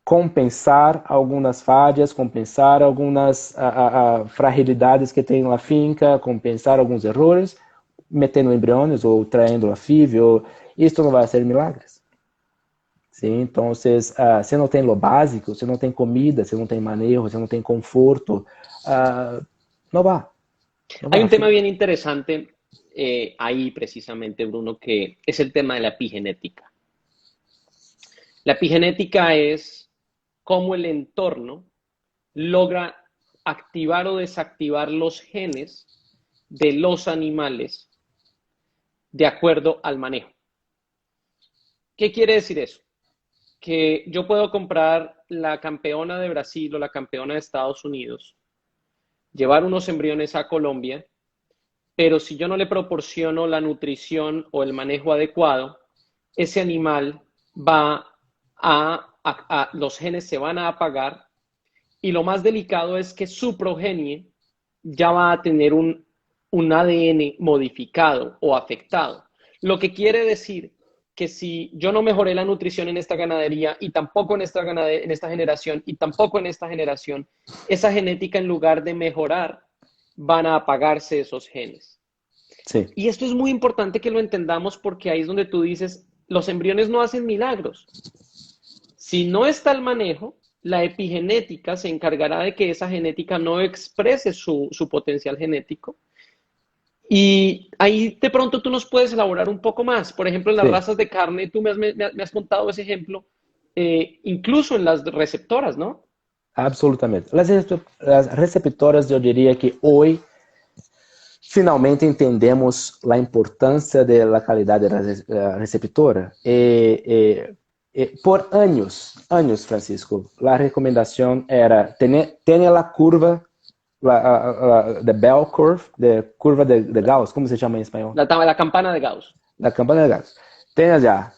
compensar algumas falhas, compensar algumas fragilidades que tem na finca, compensar alguns erros, metendo embriões ou traindo a FIV. Isso não vai ser milagres. Sim, então, se não tem o básico, se não tem comida, se não tem manejo, se não tem conforto, não vai. Hay un tema bien interesante ahí precisamente, Bruno, que es el tema de la epigenética. La epigenética es cómo el entorno logra activar o desactivar los genes de los animales de acuerdo al manejo. ¿Qué quiere decir eso? Que yo puedo comprar la campeona de Brasil o la campeona de Estados Unidos, llevar unos embriones a Colombia, pero si yo no le proporciono la nutrición o el manejo adecuado, ese animal va los genes se van a apagar y lo más delicado es que su progenie ya va a tener un ADN modificado o afectado. Lo que quiere decir que si yo no mejoré la nutrición en esta ganadería y tampoco en esta generación y tampoco en esta generación, esa genética en lugar de mejorar, van a apagarse esos genes. Sí. Y esto es muy importante que lo entendamos porque ahí es donde tú dices, los embriones no hacen milagros. Si no está el manejo, la epigenética se encargará de que esa genética no exprese su potencial genético. Y ahí de pronto tú nos puedes elaborar un poco más. Por ejemplo, en las razas de carne, tú me has contado ese ejemplo, incluso en las receptoras, ¿no? Absolutamente. Las receptoras, eu diria que hoje, finalmente entendemos a importância da qualidade da receptora. Por anos, Francisco, a recomendação era ter a curva, the bell curve, curva de Gauss, como se chama em espanhol? La campana de Gauss. La campana de Gauss. Tenha já.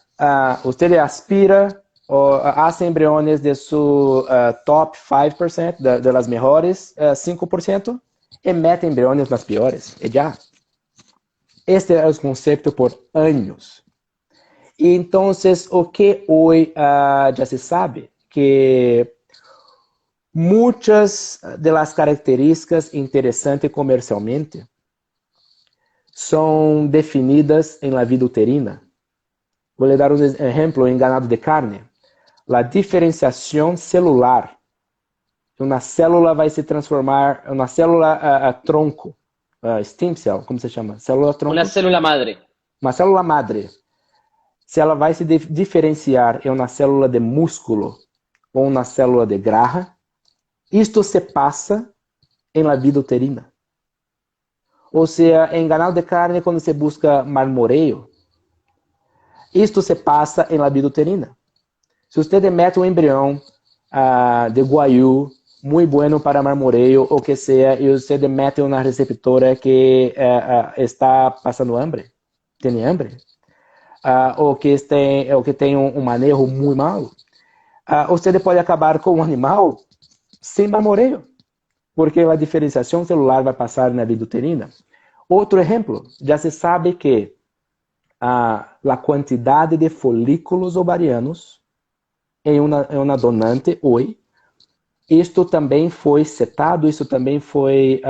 Você aspira ou hace embriones de su top 5%, de las mejores 5%, e mete embriones nas piores. E já. Este é o conceito por anos. E então, o que hoje já se sabe, que muitas das características interessantes comercialmente são definidas em la vida uterina. Vou lhe dar um exemplo em ganado de carne. A diferenciação celular. Uma célula vai se transformar em uma célula tronco. Stem cell, como se chama? Célula tronco. Uma célula madre. Uma célula madre. Se ela vai se diferenciar em uma célula de músculo ou uma célula de granja, isto se passa em la vida uterina. Ou seja, em ganado de carne, quando se busca marmoreio, Isto se passa em la vida uterina. Se você mete um embrião de guayú, muito bueno para marmoreio, ou que seja, e você mete uma receptora que está passando hambre, tem hambre, ou que tem um manejo muito malo, você pode acabar com um animal sem marmoreio, porque a diferenciação celular vai passar na vida uterina. Outro exemplo, já se sabe que a quantidade de folículos ovarianos em uma donante hoje, isto também foi setado, isso também foi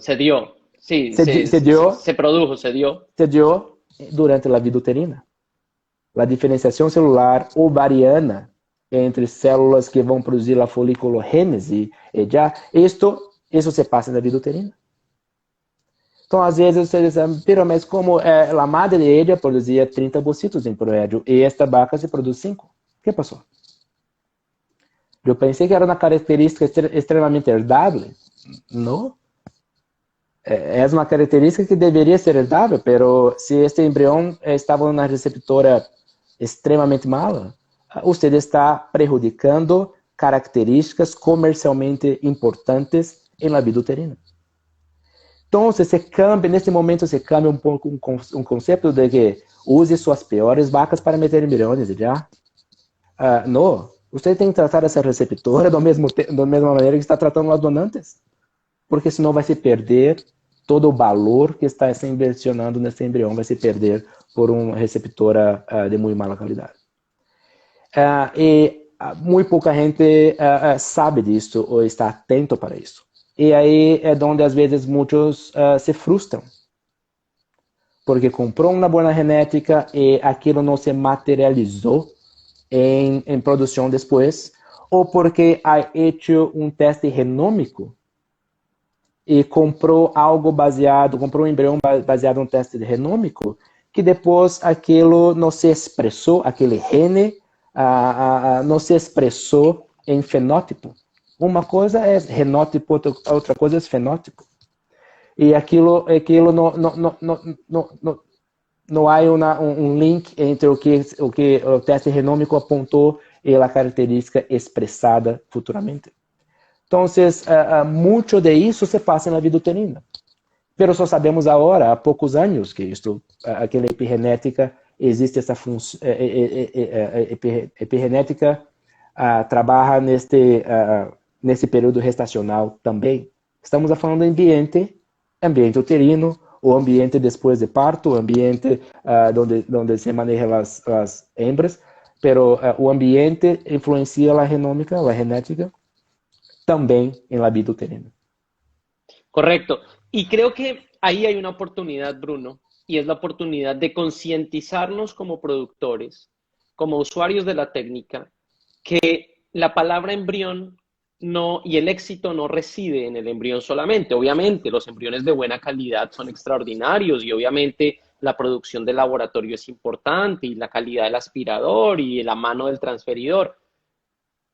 Se dio, sí, se produjo, se dio. se dio durante a vida uterina. A diferenciação celular ovariana entre células que vão produzir a foliculogênese, isso se passa na vida uterina. Então, às vezes, você diz, mas como a madre de ella produzia 30 bocitos em promédio, e esta vaca se produz 5. O que passou? Eu pensei que era uma característica extremamente herdável. Não. É uma característica que deveria ser herdável, mas se este embrião estava na receptora extremamente mala, você está prejudicando características comercialmente importantes em la vida uterina. Então, nesse momento, se cambia um pouco um conceito de que use suas piores vacas para meter embriões, já? Não. Você tem que tratar essa receptora da mesma maneira que está tratando as donantes, porque senão vai se perder todo o valor que está se inversionando nesse embrião, vai se perder por uma receptora de muito mala qualidade. E muito pouca gente sabe disso ou está atento para isso. E aí é onde às vezes muitos se frustram, porque comprou uma boa genética e aquilo não se materializou em produção depois, ou porque ha hecho um teste genômico e comprou um embrião baseado em um teste genômico, que depois aquilo não se expressou, aquele gene não se expressou em fenótipo. Uma coisa é genótipo, outra coisa é fenótipo. E aquilo não há um link entre o que o teste genômico apontou e a característica expressada futuramente. Então, muito de isso se passa na vida uterina. Mas só sabemos agora, há poucos anos, que aquela epigenética, existe essa função, epigenética trabalha nesse período gestacional também. Estamos falando do ambiente uterino, o ambiente depois de parto, o ambiente onde se manejam as hembras, pero o ambiente influencia a genômica, a genética, también en la vida uterina. Correcto. Y creo que ahí hay una oportunidad, Bruno, y es la oportunidad de concientizarnos como productores, como usuarios de la técnica, que la palabra embrión no, y el éxito no reside en el embrión solamente. Obviamente, los embriones de buena calidad son extraordinarios y obviamente la producción del laboratorio es importante y la calidad del aspirador y la mano del transferidor.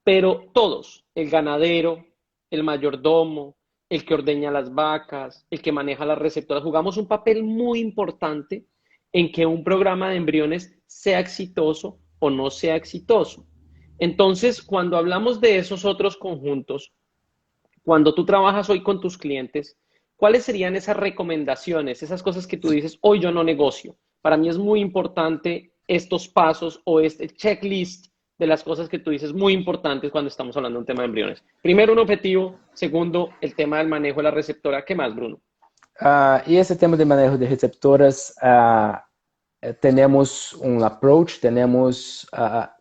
Pero todos, el ganadero, el mayordomo, el que ordeña las vacas, el que maneja las receptoras, jugamos un papel muy importante en que un programa de embriones sea exitoso o no sea exitoso. Entonces, cuando hablamos de esos otros conjuntos, cuando tú trabajas hoy con tus clientes, ¿cuáles serían esas recomendaciones, esas cosas que tú dices, hoy yo no negocio? Para mí es muy importante estos pasos o este checklist de las cosas que tú dices muy importantes cuando estamos hablando de un tema de embriones. Primero, un objetivo. Segundo, el tema del manejo de la receptora. ¿Qué más, Bruno? Y ese tema de manejo de receptoras, tenemos un approach,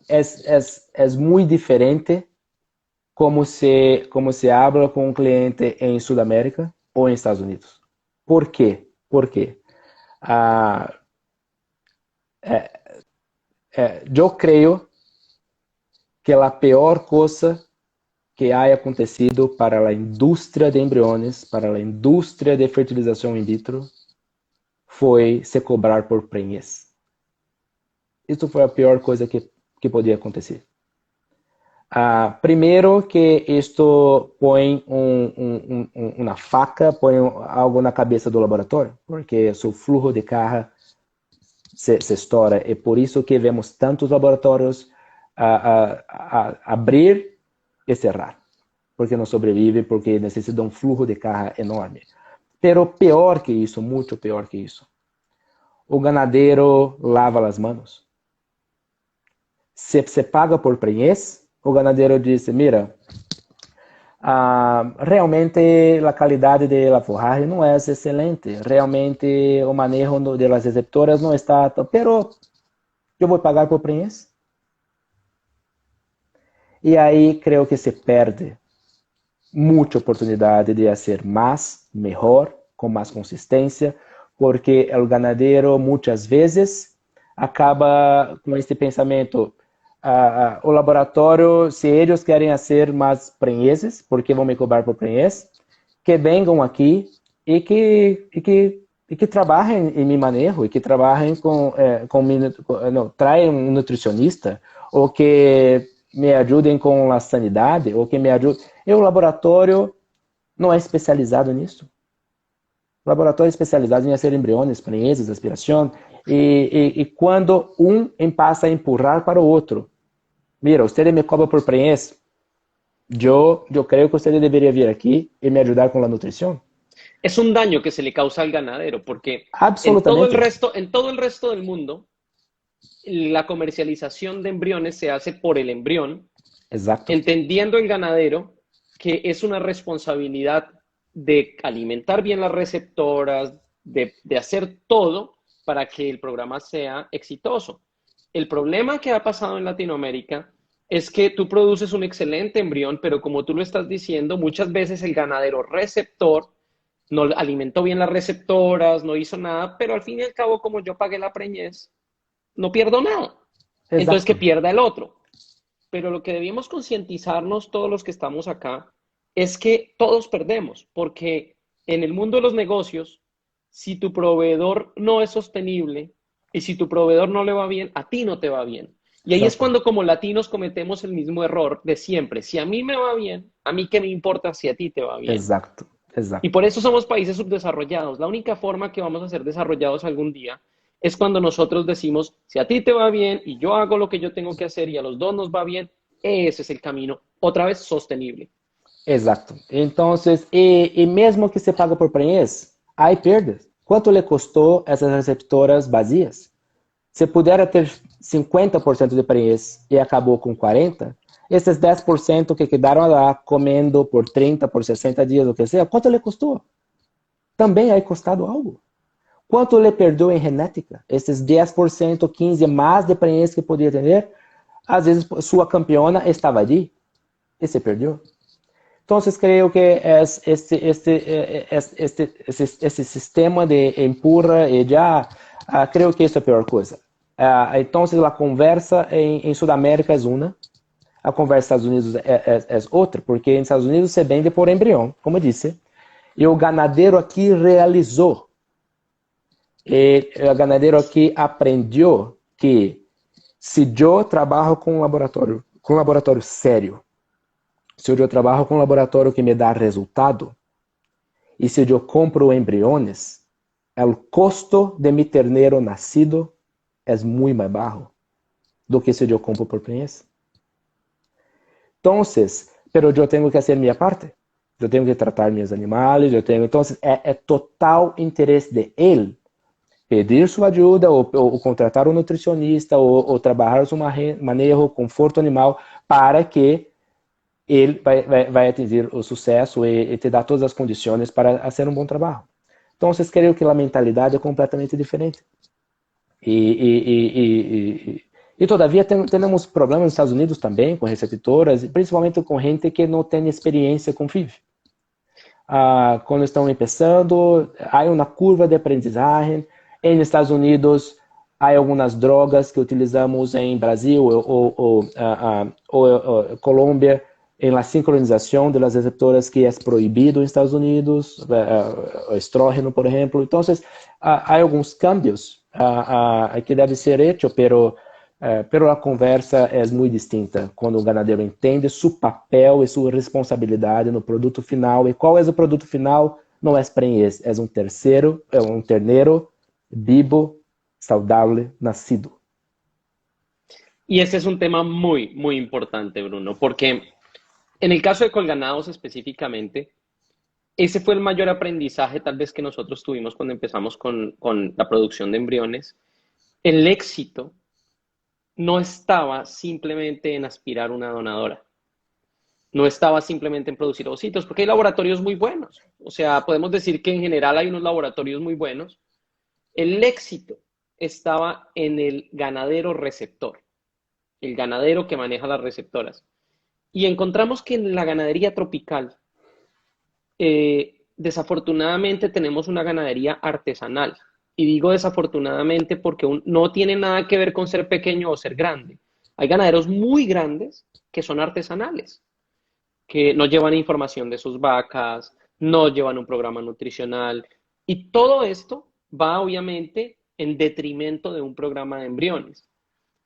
es muy diferente como se habla con un cliente en Sudamérica o en Estados Unidos. ¿Por qué? Porque yo creo que la peor cosa que haya acontecido para la industria de embriones, para la industria de fertilización in vitro, foi se cobrar por prenhez. Isso foi a pior coisa que podia acontecer. Primeiro que isto põe uma faca, põe algo na cabeça do laboratório, porque seu fluxo de caja se estoura. É por isso que vemos tantos laboratórios a abrir e cerrar, porque não sobrevive, porque necessita um fluxo de caixa enorme. Pero pior que isso, muito pior que isso, o ganadeiro lava as mãos. Se paga por prenhez, o ganadeiro diz, mira, realmente a qualidade da forragem não é excelente, realmente o manejo das receptoras não está, pero eu vou pagar por prenhez. E aí creio que se perde muita oportunidade de fazer mais, melhor, com mais consistência, porque o ganadeiro muitas vezes acaba com este pensamento, o laboratório, se eles querem fazer mais prenhezes, porque vão me cobrar por prenhez, que venham aqui e que trabalhem em meu manejo, e que trabalhem traem um nutricionista, ou que me ajudem com a sanidade, ou que me ajudem. E o laboratório não é especializado nisso. O laboratório é especializado em fazer embriões, prenhezes, aspiração, e quando um passa a empurrar para o outro, mira, você me cobra por prenhez, eu creio que você deveria vir aqui e me ajudar com a nutrição. Es un daño que se le causa al ganadero, porque Absolutamente. en todo el resto del mundo, la comercialización de embriones se hace por el embrión, Exacto. entendiendo el ganadero que es una responsabilidad de alimentar bien las receptoras, de hacer todo para que el programa sea exitoso. El problema que ha pasado en Latinoamérica es que tú produces un excelente embrión, pero como tú lo estás diciendo, muchas veces el ganadero receptor no alimentó bien las receptoras, no hizo nada, pero al fin y al cabo, como yo pagué la preñez, no pierdo nada. Exacto. Entonces que pierda el otro. Pero lo que debemos concientizarnos todos los que estamos acá es que todos perdemos, porque en el mundo de los negocios, si tu proveedor no es sostenible y si tu proveedor no le va bien, a ti no te va bien. Y ahí Exacto. es cuando como latinos cometemos el mismo error de siempre. Si a mí me va bien, a mí qué me importa si a ti te va bien. Exacto. Exacto. Y por eso somos países subdesarrollados. La única forma que vamos a ser desarrollados algún día es cuando nosotros decimos, si a ti te va bien y yo hago lo que yo tengo que hacer y a los dos nos va bien, ese es el camino, otra vez sostenible. Exacto. Entonces, y mesmo que se paga por prenhez, hay perdas. ¿Cuánto le costó essas receptoras vazias? Se puder ter 50% de prenhez e acabou com 40%, esses 10% que quedaram lá comendo por 30, por 60 dias, o que seja, quanto lhe custou? Também aí custado algo. Quanto lhe perdeu em genética? Esses 10%, 15% mais de prenhez que podia ter, às vezes sua campeona estava ali e se perdeu. Então, creio que esse sistema de empurra e já, creio que isso é a pior coisa. Então, a conversa em Sudamérica é uma, a conversa nos Estados Unidos é outra, porque nos Estados Unidos se vende por embrião, como eu disse, e o ganadeiro aqui realizou. E o ganadeiro aqui aprendeu que se eu trabalho com um laboratório sério, se eu trabalho com um laboratório que me dá resultado, e se eu compro embriões, o custo de mi ternero nascido é muito mais baixo do que se eu compro por prenhez. Então, pero eu tenho que fazer minha parte. Eu tenho que tratar meus animais, então é total interesse de ele pedir sua ajuda ou contratar um nutricionista ou trabalhar seu manejo, conforto animal para que ele vai atingir o sucesso e te dar todas as condições para fazer um bom trabalho. Então, creio que a mentalidade é completamente diferente. E todavia temos problemas nos Estados Unidos também com receptoras, principalmente com gente que não tem experiência com FIV. Quando estão começando, há uma curva de aprendizagem. Nos Estados Unidos, há algumas drogas que utilizamos em Brasil ou Colômbia, em la sincronização das receptoras que é proibido nos Estados Unidos, o estrógeno, por exemplo. Então, há alguns cambios que devem ser feitos, pero a conversa é muito distinta quando o ganadeiro entende seu papel e sua responsabilidade no produto final. E qual é o produto final? Não é prenhez, é um terneiro vivo, saudável nascido. Y ese es un tema muy, muy importante, Bruno, porque en el caso de Colganados específicamente, ese fue el mayor aprendizaje tal vez que nosotros tuvimos cuando empezamos con la producción de embriones. El éxito no estaba simplemente en aspirar una donadora, no estaba simplemente en producir ovocitos, porque hay laboratorios muy buenos. O sea, podemos decir que en general hay unos laboratorios muy buenos. El éxito estaba en el ganadero receptor, el ganadero que maneja las receptoras. Y encontramos que en la ganadería tropical, desafortunadamente tenemos una ganadería artesanal. Y digo desafortunadamente porque no tiene nada que ver con ser pequeño o ser grande. Hay ganaderos muy grandes que son artesanales, que no llevan información de sus vacas, no llevan un programa nutricional. Y todo esto va obviamente en detrimento de un programa de embriones.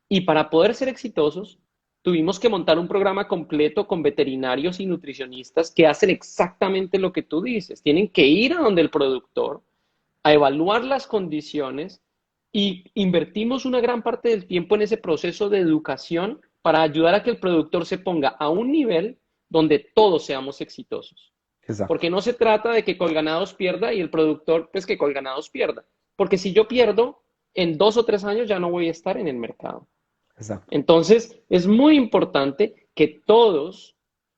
Y para poder ser exitosos, tuvimos que montar un programa completo con veterinarios y nutricionistas que hacen exactamente lo que tú dices. Tienen que ir a donde el productor, a evaluar las condiciones y invertimos una gran parte del tiempo en ese proceso de educación para ayudar a que el productor se ponga a un nivel donde todos seamos exitosos. Exato. Porque no se trata de que Colganados pierda y el productor, pues que Colganados pierda. Porque si yo pierdo, en 2 o 3 años ya no voy a estar en el mercado. Exato. Entonces, es muy importante que todos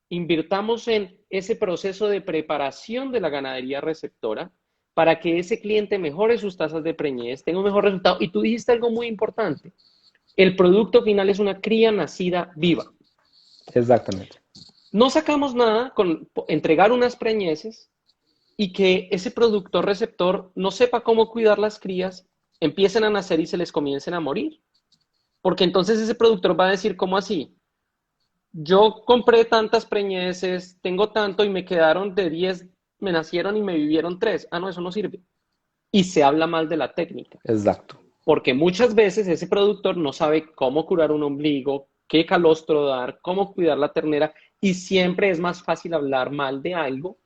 invirtamos en ese proceso de preparación de la ganadería receptora para que ese cliente mejore sus tasas de preñez, tenga un mejor resultado. Y tú dijiste algo muy importante. El producto final es una cría nacida viva. Exatamente. No sacamos nada con entregar unas preñeces y que ese productor receptor no sepa cómo cuidar las crías, empiecen a nacer y se les comiencen a morir. Porque entonces ese productor va a decir, ¿cómo así? Yo compré tantas preñeces, tengo tanto y me quedaron de 10, me nacieron y me vivieron 3. Ah, no, eso no sirve. Y se habla mal de la técnica. Exato. Porque muchas veces ese productor no sabe cómo curar un ombligo, qué calostro dar, cómo cuidar la ternera, y siempre es más fácil hablar mal de algo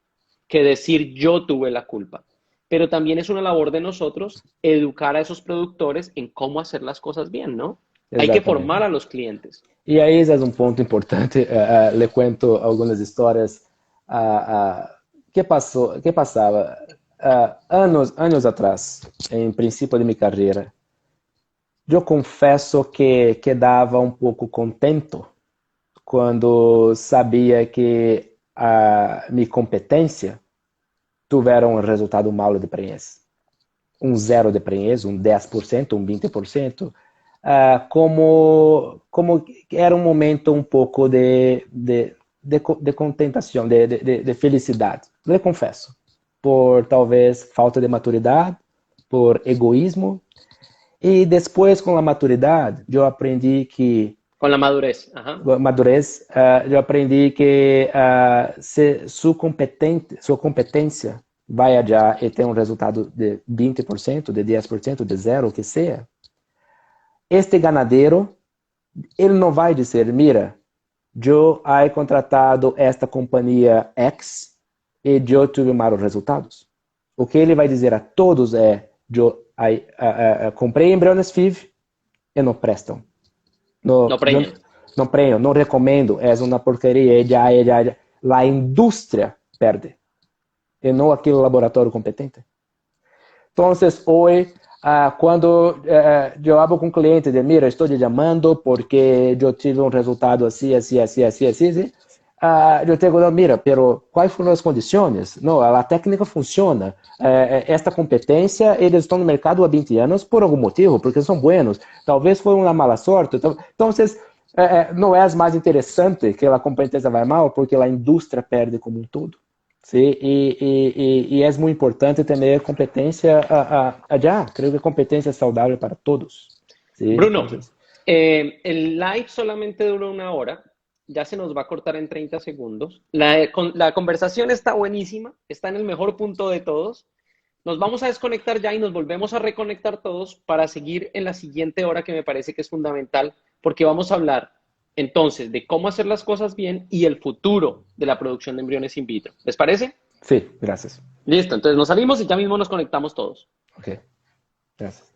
que decir yo tuve la culpa. Pero también es una labor de nosotros educar a esos productores en cómo hacer las cosas bien, ¿no? Hay que Exatamente. formar a los clientes. E aí é um ponto importante. Le cuento algumas histórias que passava anos atrás, em princípio de minha carreira. Eu confesso que quedava um pouco contento quando sabia que a minha competência tiveram um resultado malo de prenhez. Um zero de prenhez, um 10%, um 20%, como era um momento um pouco de contentação, de felicidade. Eu confesso, por talvez falta de maturidade, por egoísmo. E depois, com a maturidade, eu aprendi que Con la madurez. Ajá. madurez, eu aprendi que se sua competência vai adiar e ter um resultado de 20%, de 10%, de zero, o que seja, este ganadeiro, ele não vai dizer, mira, eu he contratado esta companhia X e eu tive maus resultados. O que ele vai dizer a todos é, eu comprei embriones FIV e não prestam. No preñan. Não prenho, não recomendo, é uma porcaria, a indústria perde, e não aquele laboratório competente. Então, hoje, quando eu hablo com o cliente de, mira, estou te chamando porque eu tive um resultado assim, eu digo, não, mira, pero quais foram as condições? Não, a técnica funciona. Esta competência, eles estão no mercado há 20 anos por algum motivo, porque são buenos. Talvez foi uma mala sorte. Então, não é mais interessante que a competência vai mal, porque a indústria perde como um todo. Sí, y es muy importante tener competencia allá. Creo que competencia es saludable para todos. ¿Sí? Bruno, Entonces, el live solamente dura 1 hora, ya se nos va a cortar en 30 segundos. La conversación está buenísima, está en el mejor punto de todos. Nos vamos a desconectar ya y nos volvemos a reconectar todos para seguir en la siguiente hora que me parece que es fundamental, porque vamos a hablar entonces de cómo hacer las cosas bien y el futuro de la producción de embriones in vitro. ¿Les parece? sí, gracias. Listo, entonces nos salimos y ya mismo nos conectamos todos. Ok, gracias.